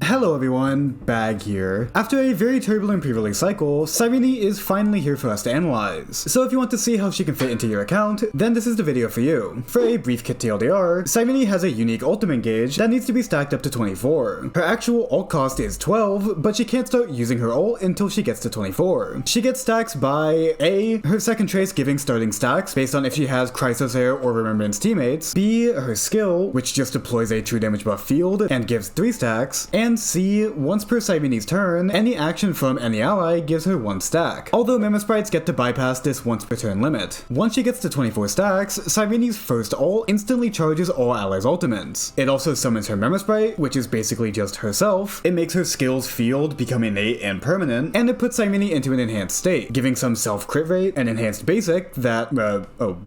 Hello everyone, Bag here. After a very turbulent pre-release cycle, Cyrene is finally here for us to analyze. So if you want to see how she can fit into your account, then this is the video for you. For a brief kit TLDR, Cyrene has a unique ultimate gauge that needs to be stacked up to 24. Her actual ult cost is 12, but she can't start using her ult until she gets to 24. She gets stacks by A, her second trace giving starting stacks based on if she has Chrysos, Heir, or Remembrance teammates, B, her skill, which just deploys a true damage buff field and gives 3 stacks, and C, once per Cyrene's turn, any action from any ally gives her 1 stack, although Memo Sprites get to bypass this once per turn limit. Once she gets to 24 stacks, Cyrene's first ult instantly charges all allies' ultimates. It also summons her Memo Sprite, which is basically just herself, it makes her skills field become innate and permanent, and it puts Cyrene into an enhanced state, giving some self-crit rate, an enhanced basic that,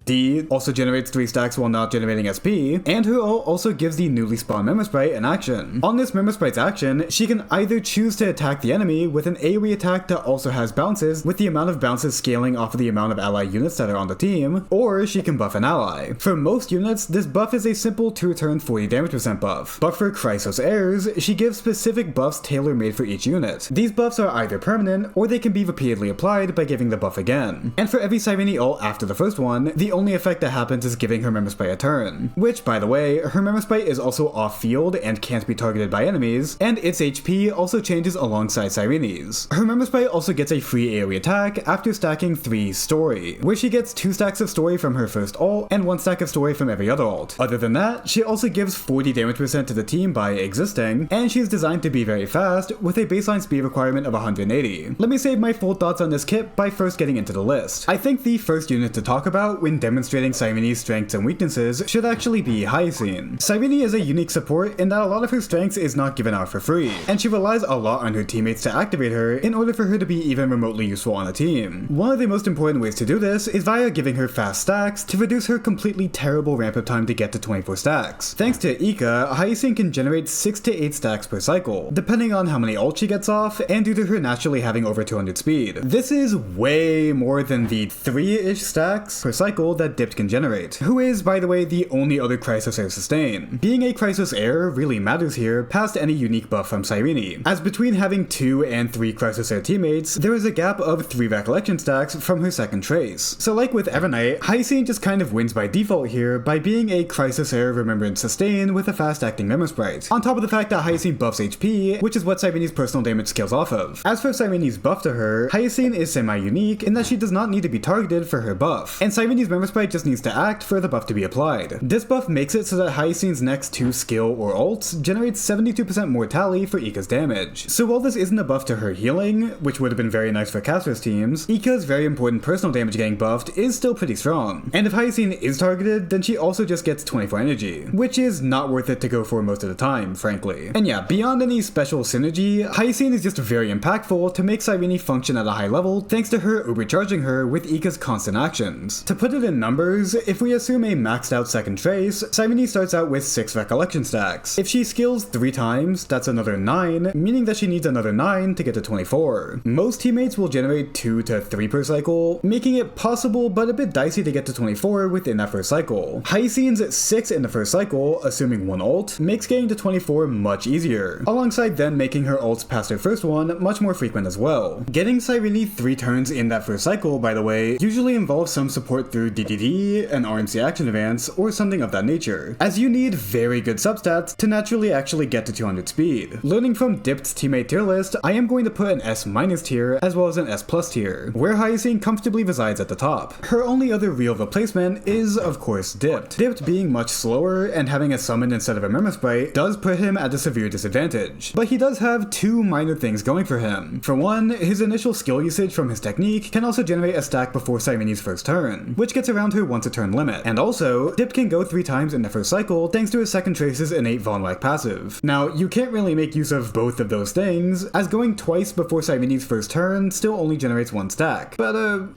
D, also generates 3 stacks while not generating SP, and her ult also gives the newly spawned Memo Sprite an action. On this Memo Sprite's action, she can either choose to attack the enemy with an AoE attack that also has bounces, with the amount of bounces scaling off of the amount of ally units that are on the team, or she can buff an ally. For most units, this buff is a simple 2-turn 40 damage % buff, but for Chrysos heirs, she gives specific buffs tailor-made for each unit. These buffs are either permanent, or they can be repeatedly applied by giving the buff again. And for every Cyrene ult after the first one, the only effect that happens is giving her Memo Sprite a turn, which, by the way, her Memo Sprite is also off-field and can't be targeted by enemies, and its HP also changes alongside Cyrene's. Her Memo Sprite also gets a free AoE attack after stacking 3 story, where she gets 2 stacks of story from her first ult and 1 stack of story from every other ult. Other than that, she also gives 40 damage % to the team by existing, and she's designed to be very fast with a baseline speed requirement of 180. Let me save my full thoughts on this kit by first getting into the list. I think the first unit to talk about when demonstrating Cyrene's strengths and weaknesses should actually be Hyacine. Cyrene is a unique support in that a lot of her strengths is not given out for free, and she relies a lot on her teammates to activate her in order for her to be even remotely useful on a team. One of the most important ways to do this is via giving her fast stacks to reduce her completely terrible ramp-up time to get to 24 stacks. Thanks to Ika, Hyacine can generate 6 to 8 stacks per cycle, depending on how many ults she gets off, and due to her naturally having over 200 speed. This is way more than the 3-ish stacks per cycle that DHPT can generate, who is, by the way, the only other Chrysos heir sustain. Being a Chrysos heir really matters here past any unique buff from Cyrene, as between having 2 and 3 Chrysos heir teammates, there is a gap of 3 recollection stacks from her second trace. So like with Evernight, Hyacine just kind of wins by default here by being a Chrysos heir Remembrance sustain with a fast acting Memo Sprite, on top of the fact that Hyacine buffs HP, which is what Cyrene's personal damage scales off of. As for Cyrene's buff to her, Hyacine is semi-unique in that she does not need to be targeted for her buff, and Cyrene's Memo Sprite just needs to act for the buff to be applied. This buff makes it so that Hyacine's next 2 skill or ults generates 72% more tally for Ika's damage. So while this isn't a buff to her healing, which would have been very nice for casters teams, Ika's very important personal damage getting buffed is still pretty strong. And if Hyacine is targeted, then she also just gets 24 energy, which is not worth it to go for most of the time, frankly. And yeah, beyond any special synergy, Hyacine is just very impactful to make Cyrene function at a high level thanks to her overcharging her with Ika's constant actions. To put it in numbers, if we assume a maxed out second trace, Cyrene starts out with 6 recollection stacks. If she skills 3 times, that's another 9, meaning that she needs another 9 to get to 24. Most teammates will generate 2 to 3 per cycle, making it possible but a bit dicey to get to 24 within that first cycle. Hyacine's 6 in the first cycle, assuming 1 ult, makes getting to 24 much easier, alongside then making her ults past her first one much more frequent as well. Getting Cyrene 3 turns in that first cycle, by the way, usually involves some support through DDD, an RNC action advance, or something of that nature, as you need very good substats to naturally actually get to 200 speed. Learning from DHPT's teammate tier list, I am going to put an S- tier as well as an S+ tier, where Hyacine comfortably resides at the top. Her only other real replacement is, of course, DHPT. DHPT being much slower and having a summon instead of a Memo Sprite does put him at a severe disadvantage, but he does have 2 minor things going for him. For one, his initial skill usage from his technique can also generate a stack before Cyrene's first turn, which gets around her once a turn limit, and also, DHPT can go 3 times in the first cycle thanks to his second trace's innate Von Whack passive. Now, you can't really make use of both of those things, as going twice before Cyrene's first turn still only generates 1 stack, but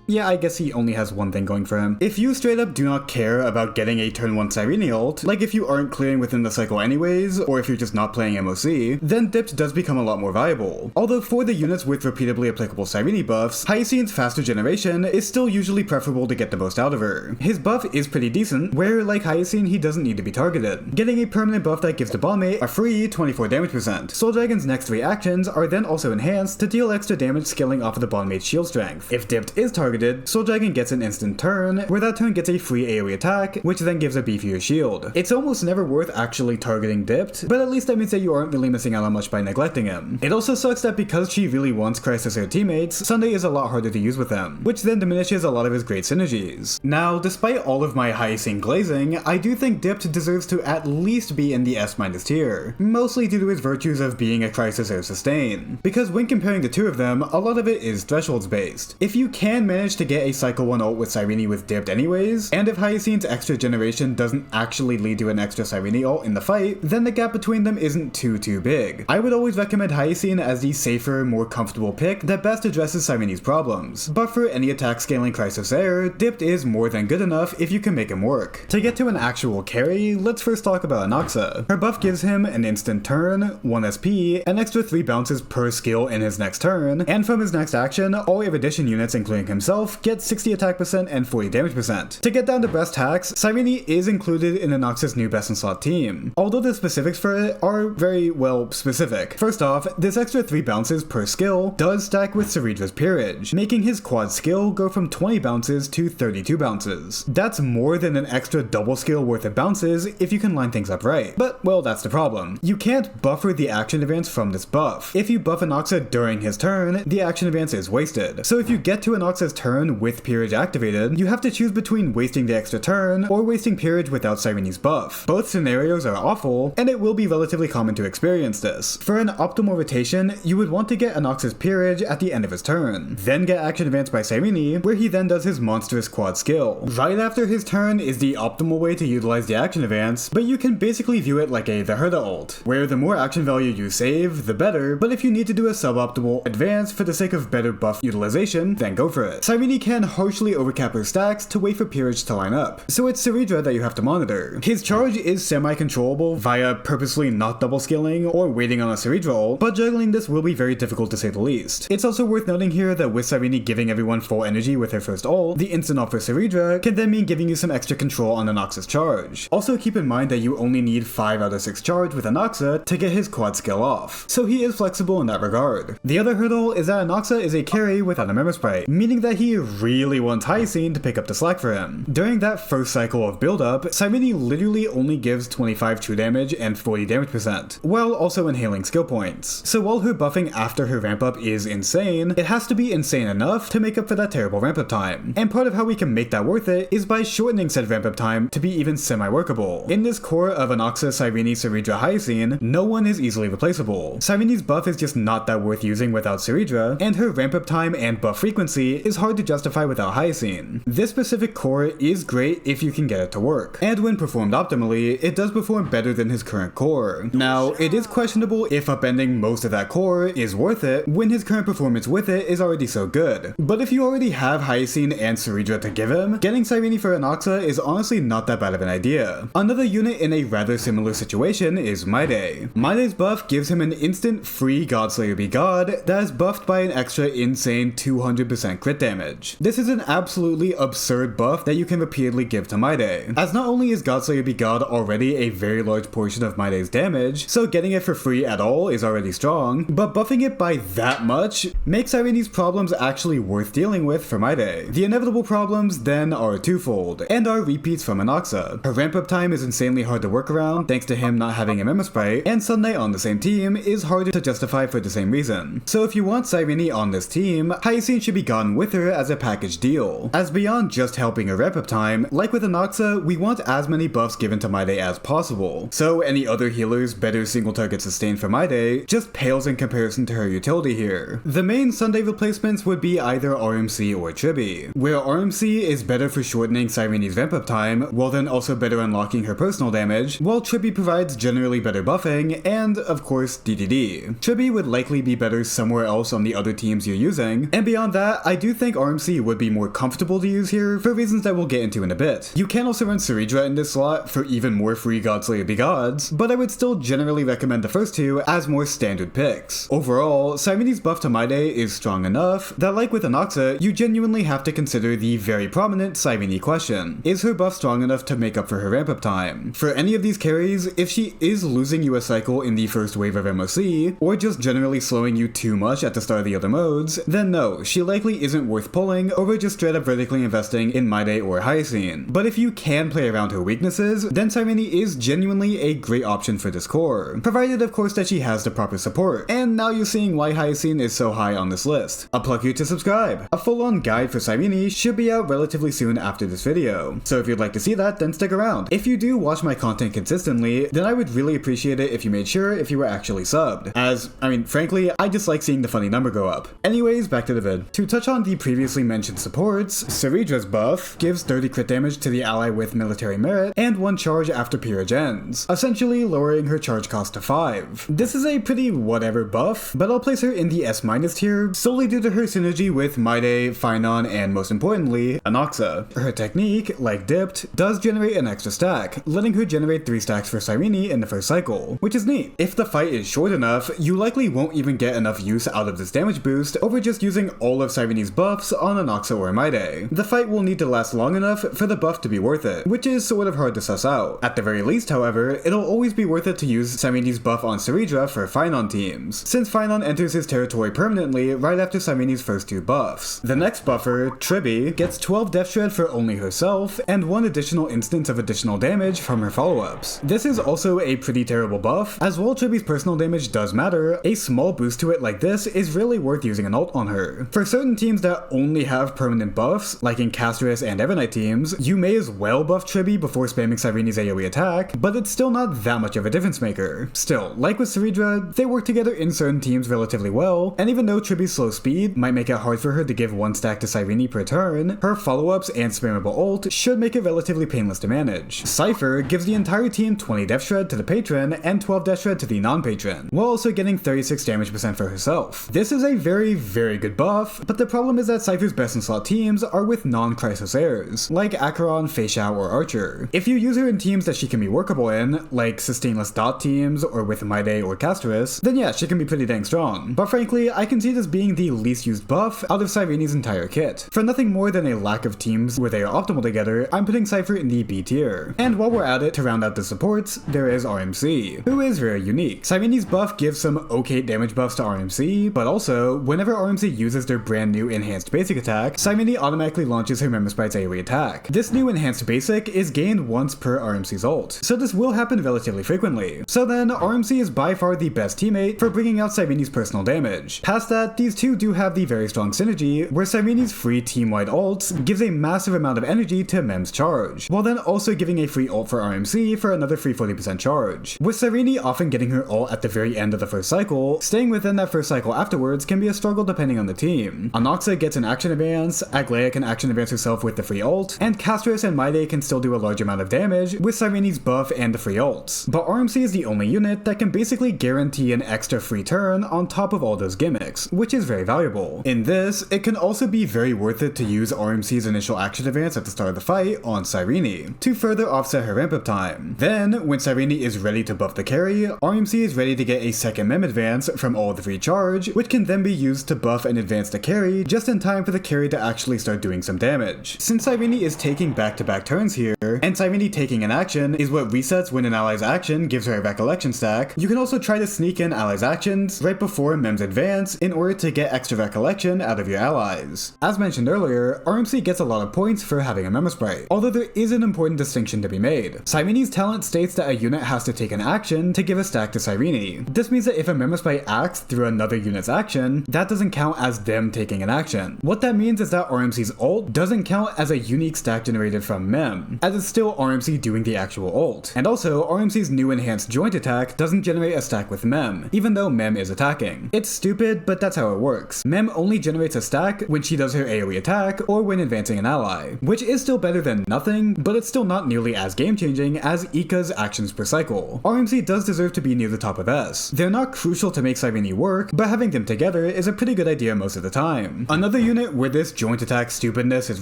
yeah, I guess he only has one thing going for him. If you straight up do not care about getting a turn 1 Cyrene ult, like if you aren't clearing within the cycle anyways, or if you're just not playing MOC, then DHPT does become a lot more viable. Although for the units with repeatedly applicable Cyrene buffs, Hyacine's faster generation is still usually preferable to get the most out of her. His buff is pretty decent, where like Hyacine he doesn't need to be targeted. Getting a permanent buff that gives the bombmate a free 24 damage damage percent. Soul Dragon's next 3 actions are then also enhanced to deal extra damage scaling off of the bottom 8 shield strength. If dipped is targeted, Soul Dragon gets an instant turn, where that turn gets a free AoE attack, which then gives a beefier shield. It's almost never worth actually targeting dipped, but at least that means that you aren't really missing out on much by neglecting him. It also sucks that because she really wants Chrysos her teammates, Sunday is a lot harder to use with him, which then diminishes a lot of his great synergies. Now, despite all of my Hyacine glazing, I do think dipped deserves to at least be in the S- tier, mostly due to his virtues of being a Chrysos Heir sustain. Because when comparing the two of them, a lot of it is thresholds based. If you can manage to get a cycle 1 ult with Cyrene with dipped anyways, and if Hyacine's extra generation doesn't actually lead to an extra Cyrene ult in the fight, then the gap between them isn't too big. I would always recommend Hyacine as the safer, more comfortable pick that best addresses Cyrene's problems. But for any attack scaling Chrysos Heir, dipped is more than good enough if you can make him work. To get to an actual carry, let's first talk about Anaxa. Her buff gives him an instant turn, 1 SP, an extra 3 bounces per skill in his next turn, and from his next action, all erudition units including himself get 60 attack percent and 40 damage percent. To get down to brass tacks, Cyrene is included in Anaxa's new best in slot team, although the specifics for it are very, well, specific. First off, this extra 3 bounces per skill does stack with Cerydra's peerage, making his quad skill go from 20 bounces to 32 bounces. That's more than an extra double skill worth of bounces if you can line things up right. But, well, that's the problem. You can't buffer the action advance from this buff. If you buff Anaxa during his turn, the action advance is wasted. So if you get to Anaxa's turn with peerage activated, you have to choose between wasting the extra turn or wasting peerage without Cyrene's buff. Both scenarios are awful, and it will be relatively common to experience this. For an optimal rotation, you would want to get Anaxa's peerage at the end of his turn, then get action advance by Cyrene, where he then does his monstrous quad skill. Right after his turn is the optimal way to utilize the action advance, but you can basically view it like a the Herda ult, where the more action value you save, the better, but if you need to do a suboptimal advance for the sake of better buff utilization, then go for it. Cyrene can harshly overcap her stacks to wait for peerage to line up, so it's Cerydra that you have to monitor. His charge is semi-controllable via purposely not double scaling or waiting on a Cerydra ult, but juggling this will be very difficult to say the least. It's also worth noting here that with Cyrene giving everyone full energy with her first ult, the instant ult for Cerydra can then mean giving you some extra control on Anaxa's charge. Also keep in mind that you only need 5 out of 6 charge with Anaxa to get his quad skill off, so he is flexible in that regard. The other hurdle is that Anaxa is a carry without a Memo Sprite, meaning that he really wants Hyacine to pick up the slack for him. During that first cycle of build-up, Cyrene literally only gives 25 true damage and 40 damage percent, while also inhaling skill points. So while her buffing after her ramp-up is insane, it has to be insane enough to make up for that terrible ramp-up time. And part of how we can make that worth it is by shortening said ramp-up time to be even semi-workable. In this core of Anaxa, Cyrene, Cerydra, Hyacine, no one is easily replaceable. Cyrene's buff is just not that worth using without Cerydra, and her ramp-up time and buff frequency is hard to justify without Hyacine. This specific core is great if you can get it to work, and when performed optimally, it does perform better than his current core. Now, it is questionable if upending most of that core is worth it when his current performance with it is already so good, but if you already have Hyacine and Cerydra to give him, getting Cyrene for Anaxa is honestly not that bad of an idea. Another unit in a rather similar situation is Mydei. Mydei's buff gives him an instant free Godslayer be God that is buffed by an extra insane 200% crit damage. This is an absolutely absurd buff that you can repeatedly give to Mydei, as not only is Godslayer be God already a very large portion of Mydei's damage, so getting it for free at all is already strong, but buffing it by that much makes Cyrene's problems actually worth dealing with for Mydei. The inevitable problems then are twofold, and are repeats from Anaxa. Her ramp-up time is insanely hard to work around thanks to him not having a Memo Sprite, and Sunday on the same team is harder to justify for the same reason. So if you want Cyrene on this team, Hyacine should be gotten with her as a package deal, as beyond just helping her ramp-up time, like with Anaxa, we want as many buffs given to Mydei as possible, so any other healer's better single target sustain for Mydei just pales in comparison to her utility here. The main Sunday replacements would be either RMC or Tribbie, where RMC is better for shortening Cyrene's ramp-up time, while then also better unlocking her personal damage, while Tribbie provides generally better buffing, and of course DDD. Tribbie would likely be better somewhere else on the other teams you're using, and beyond that, I do think RMC would be more comfortable to use here for reasons that we'll get into in a bit. You can also run Cerydra in this slot for even more free Godslayer be Gods, but I would still generally recommend the first two as more standard picks. Overall, Cyrene's buff to Mydei is strong enough that, like with Anaxa, you genuinely have to consider the very prominent Cyrene question. Is her buff strong enough to make up for her ramp-up time? For any of these carries, if she is losing you a cycle cycle in the first wave of MOC, or just generally slowing you too much at the start of the other modes, then no, she likely isn't worth pulling over just straight up vertically investing in Mydei or Hyacine. But if you can play around her weaknesses, then Cyrene is genuinely a great option for this core, provided of course that she has the proper support. And now you're seeing why Hyacine is so high on this list. I'll plug you to subscribe. A full-on guide for Cyrene should be out relatively soon after this video, so if you'd like to see that, then stick around. If you do watch my content consistently, then I would really appreciate it if you made sure if you were actually subbed, as, frankly, I just like seeing the funny number go up. Anyways, back to the vid. To touch on the previously mentioned supports, Cerydra's buff gives 30 crit damage to the ally with military merit, and 1 charge after peerage ends, essentially lowering her charge cost to 5. This is a pretty whatever buff, but I'll place her in the S- tier, solely due to her synergy with Mydei, Phainon, and most importantly, Anaxa. Her technique, like Dipped, does generate an extra stack, letting her generate 3 stacks for Cyrene in the first cycle, which is neat. If the fight is short enough, you likely won't even get enough use out of this damage boost over just using all of Cyrene's buffs on Anaxa or Mydei. The fight will need to last long enough for the buff to be worth it, which is sort of hard to suss out. At the very least, however, it'll always be worth it to use Cyrene's buff on Cerydra for Phainon teams, since Phainon enters his territory permanently right after Cyrene's first 2 buffs. The next buffer, Tribbie, gets 12 Death Shred for only herself, and 1 additional instance of additional damage from her follow-ups. This is also a pretty terrible buff, as while Tribbie's personal damage does matter, a small boost to it like this is really worth using an ult on her. For certain teams that only have permanent buffs, like in Castris and Evernight teams, you may as well buff Tribbie before spamming Cyrene's AoE attack, but it's still not that much of a difference maker. Still, like with Cerydra, they work together in certain teams relatively well, and even though Tribbie's slow speed might make it hard for her to give 1 stack to Cyrene per turn, her follow-ups and spammable ult should make it relatively painless to manage. Cipher gives the entire team 20 Death Shred to the patron and 12 Death Shred to the non-patron, while also getting 36 damage percent for herself. This is a very, very good buff, but the problem is that Cipher's best in slot teams are with non-Chrysos heirs, like Acheron, Phainon, or Archer. If you use her in teams that she can be workable in, like sustainless dot teams or with Mydei or Castris, then yeah, she can be pretty dang strong. But frankly, I can see this being the least used buff out of Cyrene's entire kit. For nothing more than a lack of teams where they are optimal together, I'm putting Cipher in the B tier. And while we're at it, to round out the supports, there is RMC, who is very unique. Cyrene's buff gives some okay damage buffs to RMC, but also, whenever RMC uses their brand new enhanced basic attack, Cyrene automatically launches her Memosprite's AoE attack. This new enhanced basic is gained once per RMC's ult, so this will happen relatively frequently. So then, RMC is by far the best teammate for bringing out Cyrene's personal damage. Past that, these two do have the very strong synergy, where Cyrene's free team-wide ults gives a massive amount of energy to Mem's charge, while then also giving a free ult for RMC for another free 40% charge. With Cyrene often getting her ult at the very end of the first cycle, staying within that first cycle afterwards can be a struggle depending on the team. Anaxa gets an action advance, Aglaea can action advance herself with the free ult, and Castris and Mydei can still do a large amount of damage with Cyrene's buff and the free ults. But RMC is the only unit that can basically guarantee an extra free turn on top of all those gimmicks, which is very valuable. In this, it can also be very worth it to use RMC's initial action advance at the start of the fight on Cyrene, to further offset her ramp up time. Then, when Cyrene is ready to buff the carry, RMC is ready to get a second mem advance from all the free charge, which can then be used to buff and advance the carry just in time for the carry to actually start doing some damage. Since Cyrene is taking back-to-back turns here, and Cyrene taking an action is what resets when an ally's action gives her a recollection stack, you can also try to sneak in allies' actions right before Mem's advance in order to get extra recollection out of your allies. As mentioned earlier, RMC gets a lot of points for having a Memosprite, although there is an important distinction to be made. Cyrene's talent states that a unit has to take an action to give a stack to Cyrene. This means that if a Memosprite acts through another unit's action, that doesn't count as them taking an action. What that means is that RMC's ult doesn't count as a unique stack generated from Mem, as it's still RMC doing the actual ult. And also, RMC's new enhanced joint attack doesn't generate a stack with Mem, even though Mem is attacking. It's stupid, but that's how it works. Mem only generates a stack when she does her AoE attack or when advancing an ally, which is still better than nothing, but it's still not nearly as game-changing as Ika's actions per cycle. RMC does deserve to be near the top of S. They're not crucial to make Cyrene work, but having them together is a pretty good idea most of the time. Another unit where this joint attack stupidness is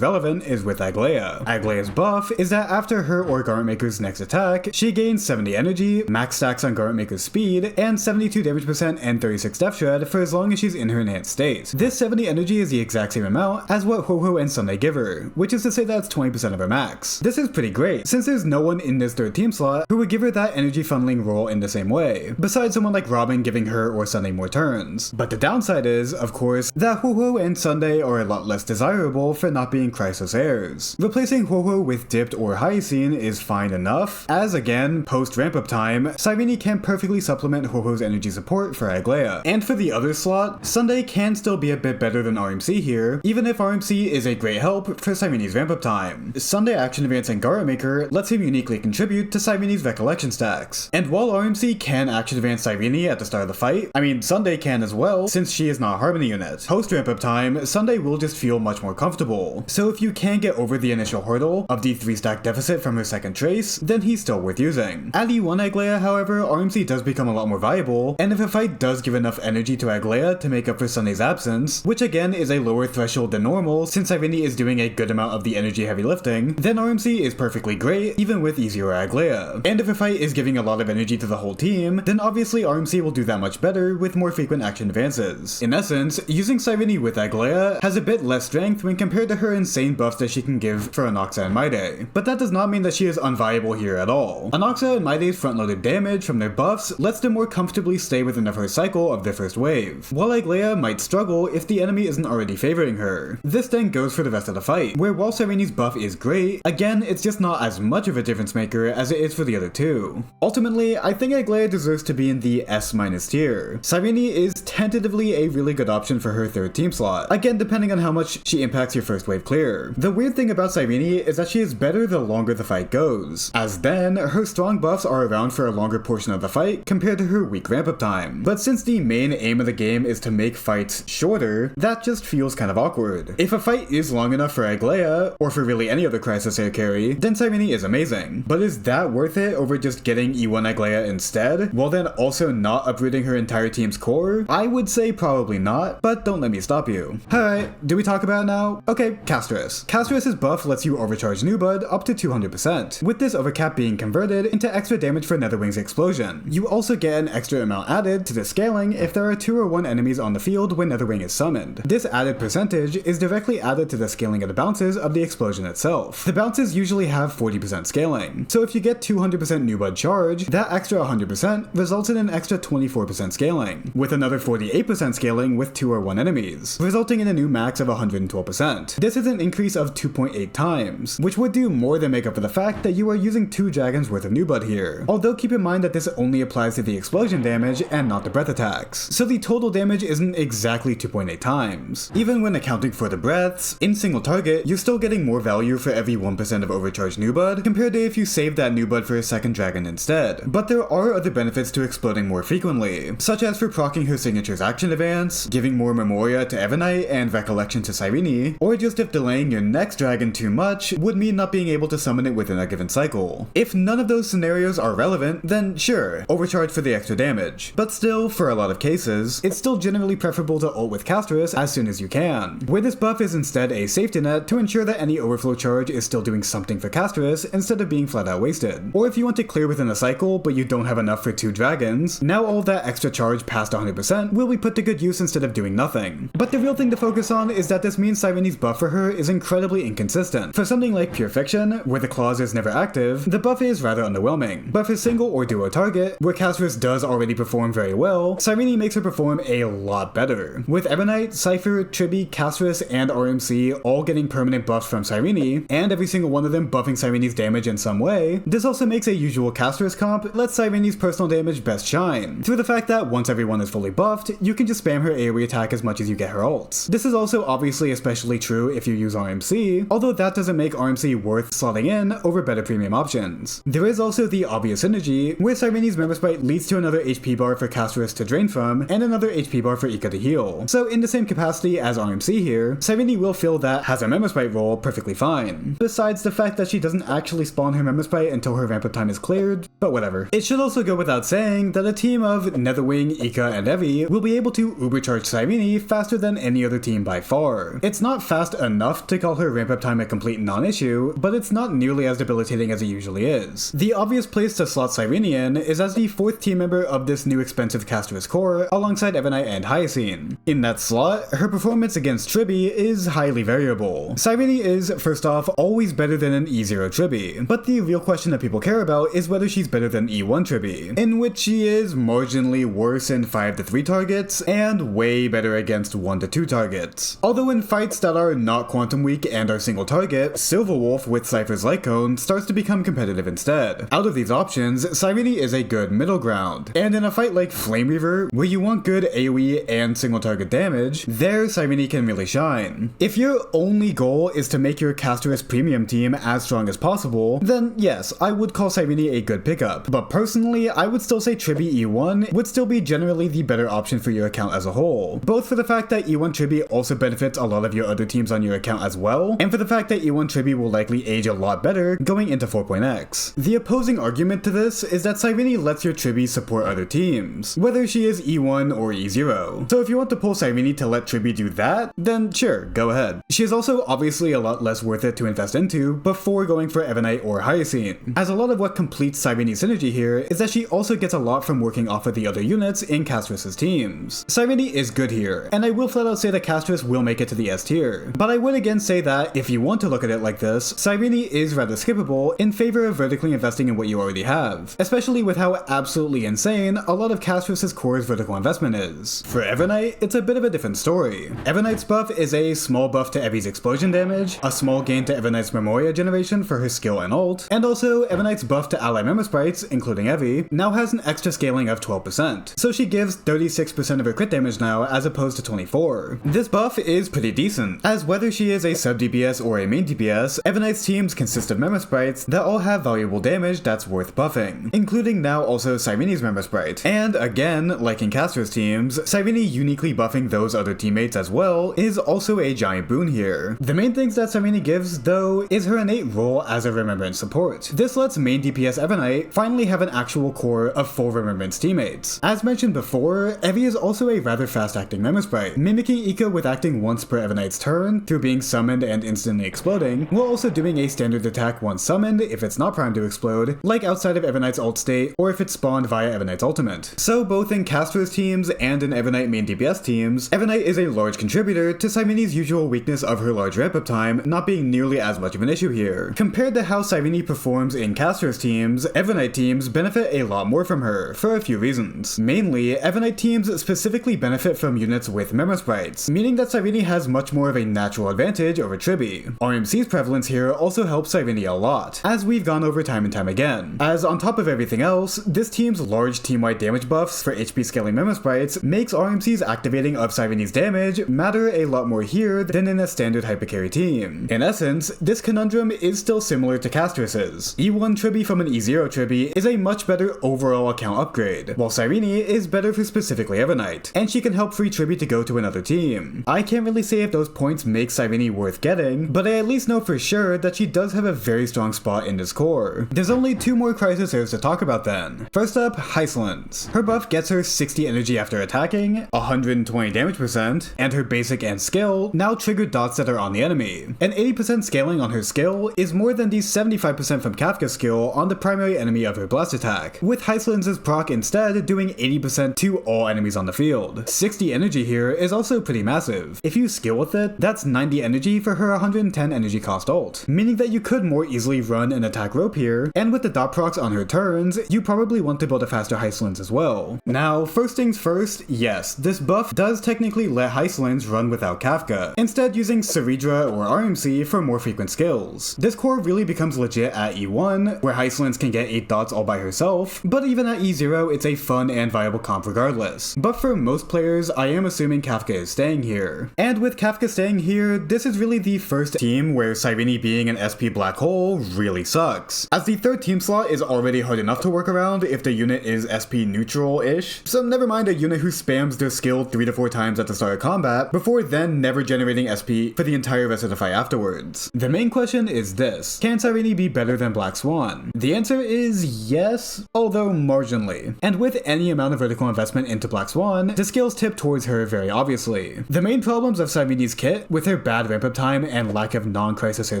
relevant is with Aglaea. Aglaea's buff is that after her or Garment Maker's next attack, she gains 70 energy, max stacks on Garment Maker's speed, and 72 damage percent and 36 Death Shred for as long as she's in her enhanced state. This 70 energy is the exact same amount as what Ho-Ho and Sunday give her, which is to say that's 20% of her max. This is pretty great, since there's no one in this third team slot who would give her that energy funneling role in the same way, besides someone like Robin giving her or Sunday more turns. But the downside is, of course, that Ho-Ho and Sunday are a lot less desirable for not being Chrysos heirs. Replacing Ho-Ho with Dipped or Hyacine is fine enough, as again, post ramp-up time, Cyrene can perfectly supplement Ho-Ho's energy support for Aglaea. And for the other slot, Sunday can still be a bit better than RMC here, even if RMC is a great help for Cyrene's ramp-up time. Sunday Action Advance and Gara Maker lets him uniquely contribute to Cyrene's recollection stacks. And while RMC can Action Advance Cyrene at the start of the fight, I mean Sunday can as well, since she is not a Harmony unit. Post ramp-up time, Sunday will just feel much more comfortable. So if you can get over the initial hurdle of the 3-stack deficit from her second trace, then he's still worth using. At E1 Aglaea, however, RMC does become a lot more viable, and if a fight does give enough energy to Aglaea to make up for Sunday's absence, which again is a lower threshold than normal since Cyrene is doing a good amount of the energy heavy lifting, then RMC is perfectly great even with easier Aglaea. And if a fight is giving a lot of energy to the whole team, then obviously RMC will do that much better with more frequent action advances. In essence, using Cyrene with Aglaea has a bit less strength when compared to her insane buffs that she can give for Anaxa and Mydei. But that does not mean that she is unviable here at all. Anaxa and Mydei's front-loaded damage from their buffs lets them more comfortably stay within the first cycle of their first wave, while Aglaea might struggle if the enemy isn't already favoring her. This then goes for the rest of the fight, where while Cyrene's buff is great, again it's just not as much of a difference maker as it is for the other two. Ultimately, I think Aglaea deserves to be in the S- tier. Cyrene is tentatively a really good option for her third team slot, again depending on how much she impacts your first wave clear. The weird thing about Cyrene is that she is better the longer the fight goes, as then her strong buffs are around for a longer portion of the fight compared to her weak ramp-up time. But since the main aim of the game is to make fights shorter, that just feels kind of awkward. If a fight is long enough for Aglaea, or for really any other Chrysos heir carry, then Cyrene is amazing. But is that worth it over just getting E1 Aglaea instead, while then also not uprooting her entire team's core? I would say probably not, but don't let me stop you. Alright, do we talk about it now? Okay, Castris. Castris' buff lets you overcharge Newbud up to 200%, with this overcap being converted into extra damage for Netherwing's explosion. You also get an extra amount added to the scaling if there are 2 or 1 enemies on the field when Netherwing is summoned. This added percentage is directly added to the scaling of the bounces of the explosion itself. The bounces usually have 40% scaling, so if you get 200% Newbud charge, that extra 100% results in an extra 24% scaling, with another 48% scaling with 2 or 1 enemies, resulting in a new max of 112%. This is an increase of 2.8 times, which would do more than make up for the fact that you are using 2 dragons worth of Newbud here, although keep in mind that this only applies to the explosion damage and not the breath attacks, so the total damage isn't exactly 2.8 times. Even when accounting for the breaths, in single target, you're still getting more value for every 1% of overcharged Newbud compared to if you saved that Newbud for a second dragon instead. But there are other benefits to exploding more frequently, such as for proccing her signature's action advance, giving more Memoria to Evernight and Recollection to Cyrene, or just if delaying your next dragon too much would mean not being able to summon it within a given cycle. If none of those scenarios are relevant, then sure, overcharge for the extra damage. But still, for a lot of cases, it's still generally preferable to ult with Castris as soon as you can, where this buff is instead a safety net to ensure that any overflow charge is still doing something for Castris instead of being flat out wasted. Or if you want to clear within a cycle but you don't have enough for 2 dragons, now all that extra charge past 100% will be put to good use instead of doing nothing. But the real thing to focus on is that this means Cyrene's buff for her is incredibly inconsistent. For something like Pure Fiction, where the clause is never active, the buff is rather underwhelming. But for single or duo target, where Castris does already perform very well, Cyrene makes her perform a lot better. With Evernight, Cipher, Tribbie, Castris, and RMC all getting permanent buffs from Cyrene, and every single one of them buffing Cyrene's damage in some way, this also makes a usual Castris comp let Cyrene's personal damage best shine, through the fact that once everyone is fully buffed, you can just spam her AoE attack as much as you get her ults. This is also obviously especially true if you use RMC, although that doesn't make RMC worth slotting in over better premium options. There is also the obvious synergy, where Cyrene's Member Sprite leads to another HP bar for Castris to drain from, and another HP bar for Ika to heal. So in the same capacity as RMC here, Cyrene will fill that has a Member Sprite role perfectly fine, besides the fact that she doesn't actually spawn her Member Sprite until her ramp-up time is cleared, but whatever. It should also go without saying that a team of Netherwing, Ika, and Evi will be able to ubercharge Cyrene faster than any other team by far. It's not fast enough to call her ramp-up time a complete non-issue, but it's not nearly as debilitating as it usually is. The obvious place to slot Cyrene in is as the 4th team member of this new expensive Castris core, alongside Evernight and Hyacine. In that slot, her performance against Tribbie is highly variable. Cyrene is, first off, always better than an E0 Tribbie, but the real question that people care about is whether she's better than E1 E1 Tribbie, in which she is marginally worse in 5-3 targets and way better against 1-2 targets. Although in fights that are not quantum weak and are single target, Silverwolf with Cypher's Light Cone starts to become competitive instead. Out of these options, Cyrene is a good middle ground, and in a fight like Flame Reaver, where you want good AoE and single target damage, there Cyrene can really shine. If your only goal is to make your Casteress premium team as strong as possible, then yes, I would call Cyrene a good pickup, but personally, I would still say Tribbie E1 would still be generally the better option for your account as a whole, both for the fact that E1 Tribbie also benefits a lot of your other teams on your account as well, and for the fact that E1 Tribbie will likely age a lot better going into 4.x. The opposing argument to this is that Cyrene lets your Tribbie support other teams, whether she is E1 or E0. So if you want to pull Cyrene to let Tribbie do that, then sure, go ahead. She is also obviously a lot less worth it to invest into before going for Evernight or Hyacine, as a lot of what completes Cyrene's synergy here is that she also gets a lot from working off of the other units in Casteress' teams. Cyrene is good here, and I will flat out say that Casteress will make it to the S tier, but I would again say that if you want to look at it like this, Cyrene is rather skippable in favor of vertically investing in what you already have, especially with how absolutely insane a lot of Casteress' core's vertical investment is. For Evernight, it's a bit of a different story. Evernight's buff is a small buff to Evie's explosion damage, a small gain to Evernight's Memoria generation for her skill and ult, and also Evernight's buff to ally member sprites, including Evie, now has an extra scaling of 12%, so she gives 36% of her crit damage now as opposed to 24. This buff is pretty decent, as whether she is a sub DPS or a main DPS, Evernight's teams consist of member sprites that all have valuable damage that's worth buffing, including now also Cyrene's member sprite. And again, like in Caster's teams, Cyrene uniquely buffing those other teammates as well is also a giant boon here. The main things that Cyrene gives, though, is her innate role as a Remembrance support. This lets main DPS Evernight finally have an actual core of 4 Remembrance teammates. As mentioned before, Evie is also a rather fast-acting member sprite, mimicking Eco with acting once per Evernight's turn through being summoned and instantly exploding, while also doing a standard attack once summoned if it's not primed to explode, like outside of Evernight's ult state or if it's spawned via Evernight's ultimate. So both in Caster's teams and in Evernight main DPS teams, Evernight is a large contributor to Cyrene's usual weakness of her large ramp-up time not being nearly as much of an issue here. Compared to how Cyrene performs in Caster's teams, Evernight teams benefit a lot more from her, for a few reasons. Mainly, Evernight teams specifically benefit from units with member sprites, meaning that Cyrene has much more of a natural advantage over Tribbie. RMC's prevalence here also helps Cyrene a lot, as we've gone over time and time again, as on top of everything else, this team's large team-wide damage buffs for HP scaling member sprites makes RMC's activating of Cyrene's damage matter a lot more here than in a standard hypercarry team. In essence, this conundrum is still similar to Casteress's. E1 Tribbie from an E0 Tribbie is a much better overall account upgrade, while Cyrene is better for specifically Evernight, and she can help free Tribbie to go to another team. I can't really say if those points make Cyrene worth getting, but I at least know for sure that she does have a very strong spot in this core. There's only 2 more Chrysos heirs to talk about then. First up, Hysilens. Her buff gets her 60 energy after attacking, 120 damage percent, and her basic and skill now trigger dots that are on the enemy. An 80% scaling on her skill is more than the 75% from Kafka's skill on the primary enemy of her blast attack, with Hysilens' proc instead doing 80% to all enemies on the field. 60 energy here is also pretty massive. If you skill with it, that's 90 energy for her 110 energy cost ult, meaning that you could more easily run an attack rope here, and with the dot procs on her turns, you probably want to build a faster Hysilens as well. Now, first things first, yes, this buff does technically let Hysilens run without Kafka, instead using Cerydra or RMC for more frequent skills. This core really becomes legit at E1, where Hysilens can get 8 dots all by herself, but even at E0 it's a fun and viable comp regardless. But for most players, I am assuming Kafka is staying here. And with Kafka staying here, this is really the first team where Cyrene being an SP black hole really sucks, as the third team slot is already hard enough to work around if the unit is SP neutral-ish, so never mind a unit who spams their skill 3 to 4 times at the start of combat, before then never generating SP for the entire rest of the fight afterwards. The main question is this: can Cyrene be better than Black Swan? The answer is yes, although marginally. And with any amount of vertical investment into Black Swan, the skills tip towards her very obviously. The main problems of Cyrene's kit, with her bad ramp-up time and lack of non-Chrysos hair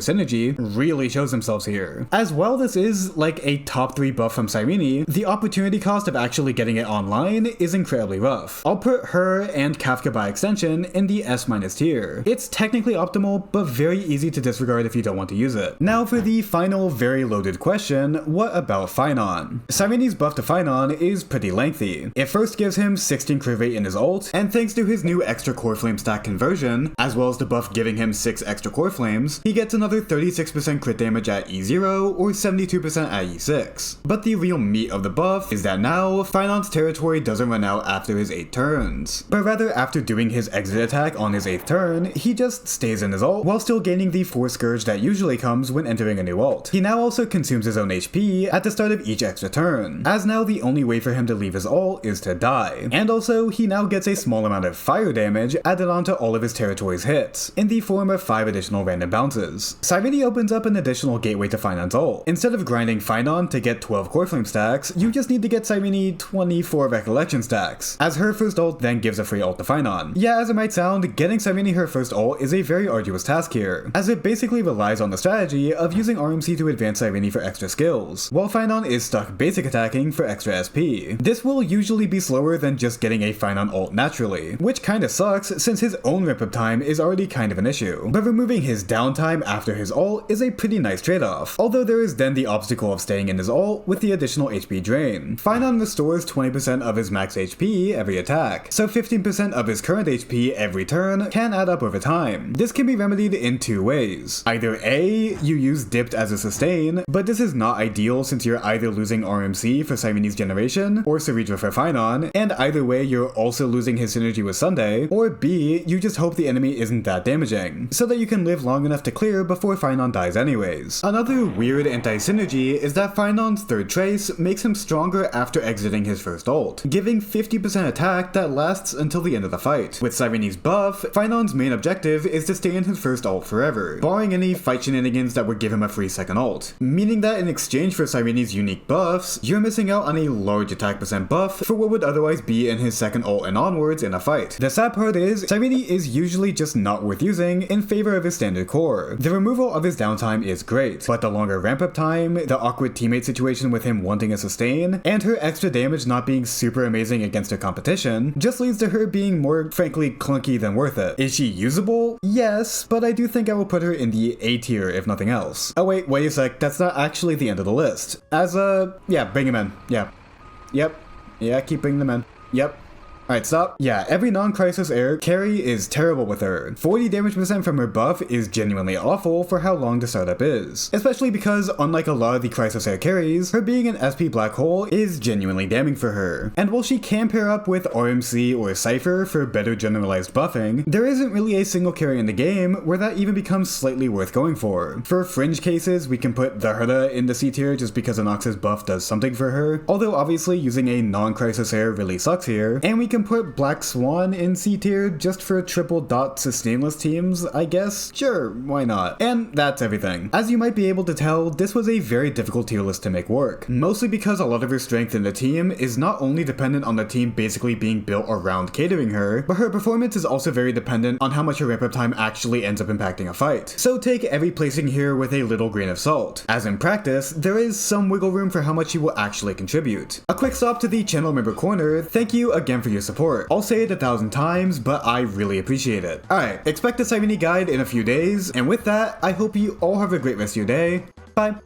synergy, really shows themselves here. As well, this is like a top 3 buff from Cyrene, the opportunity cost of actually getting it online is incredibly rough. I'll put her and Kafka by extension in the S- tier. It's technically optimal, but very easy to disregard if you don't want to use it. Now for the final very loaded question, what about Phainon? Phainon. Cyrene's buff to Phainon is pretty lengthy. It first gives him 16 crit rate in his ult, and thanks to his new extra core flame stack conversion, as well as the buff giving him 6 extra core flames, he gets another 36% crit damage at E0 or 72% at E6. But the real meat of the buff is that now, Phainon's territory doesn't run out after his 8 turns, but rather after doing his exit attack on his 8th turn, he just stays in his ult while still gaining the Force Scourge that usually comes when entering a new ult. He now also consumes his own HP at the start of each extra turn, as now the only way for him to leave his ult is to die. And also, he now gets a small amount of fire damage added onto all of his territory's hits, in the form of 5 additional random bounces. Cyrene opens up an additional gateway to Phainon's ult. Instead of grinding Phainon to get 12 core flame stacks, you just need to get Cyrene 24 recollection stacks, as her first ult then gives a free ult to Phainon. Yeah, as it might sound, getting Cyrene her first ult is a very arduous task here, as it basically relies on the strategy of using RMC to advance Cyrene for extra skills, while Phainon is stuck basic attacking for extra SP. This will usually be slower than just getting a Phainon ult naturally, which kinda sucks since his own ramp-up time is already kind of an issue, but removing his downtime after his ult is a pretty nice trade-off, although there is then the obstacle of staying in his ult with the additional HP drain. Phainon restores 20% of his max HP every attack, so 15% of his current HP every turn can add up over time. This can be remedied in 2 ways. Either A, you use Dipped as a sustain, but this is not ideal since you're either losing RMC for Cyrene's generation, or Cerydra for Phainon, and either way you're also losing his synergy with Sunday, or B, you just hope the enemy isn't that damaging, so that you can live long enough to clear before Phainon dies anyways. Another weird anti-synergy is that Phainon's third trace makes him stronger after exiting his first ult, giving 50% attack that lasts until the end of the fight. With Cyrene's buff, Phainon's main objective is to stay in his first ult forever, barring any fight shenanigans that would give him a free second ult, meaning that in exchange for Cyrene's unique buffs, you're missing out on a large attack percent buff for what would otherwise be in his second ult and onwards in a fight. The sad part is, Cyrene is usually just not worth using in favor of his standard core. The removal of his downtime is great, but the longer ramp-up time, the awkward teammate situation with him wanting a sustain, and her extra damage not being super amazing against her competition, just leads to her being more, frankly, clunky than worth it. Is she usable? Yes, but I do think I will put her in the A tier if nothing else. Oh wait a sec, that's not actually the end of the list. Yeah, bring him in. Yeah, keep bringing them in. Yep. Alright, stop. Yeah, every non-Chrysos Heir carry is terrible with her. 40 damage percent from her buff is genuinely awful for how long the startup is. Especially because, unlike a lot of the Chrysos Heir carries, her being an SP black hole is genuinely damning for her. And while she can pair up with RMC or Cipher for better generalized buffing, there isn't really a single carry in the game where that even becomes slightly worth going for. For fringe cases, we can put the Herda in the C tier just because Anaxa's buff does something for her, although obviously using a non-Chrysos Heir really sucks here, and we can put Black Swan in C tier just for triple dot sustainless teams, I guess? Sure, why not? And that's everything. As you might be able to tell, this was a very difficult tier list to make work, mostly because a lot of her strength in the team is not only dependent on the team basically being built around catering her, but her performance is also very dependent on how much her ramp-up time actually ends up impacting a fight. So take every placing here with a little grain of salt, as in practice, there is some wiggle room for how much she will actually contribute. A quick stop to the channel member corner. Thank you again for your support. I'll say it 1,000 times, but I really appreciate it. Alright, expect the Cyrene guide in a few days, and with that, I hope you all have a great rest of your day. Bye.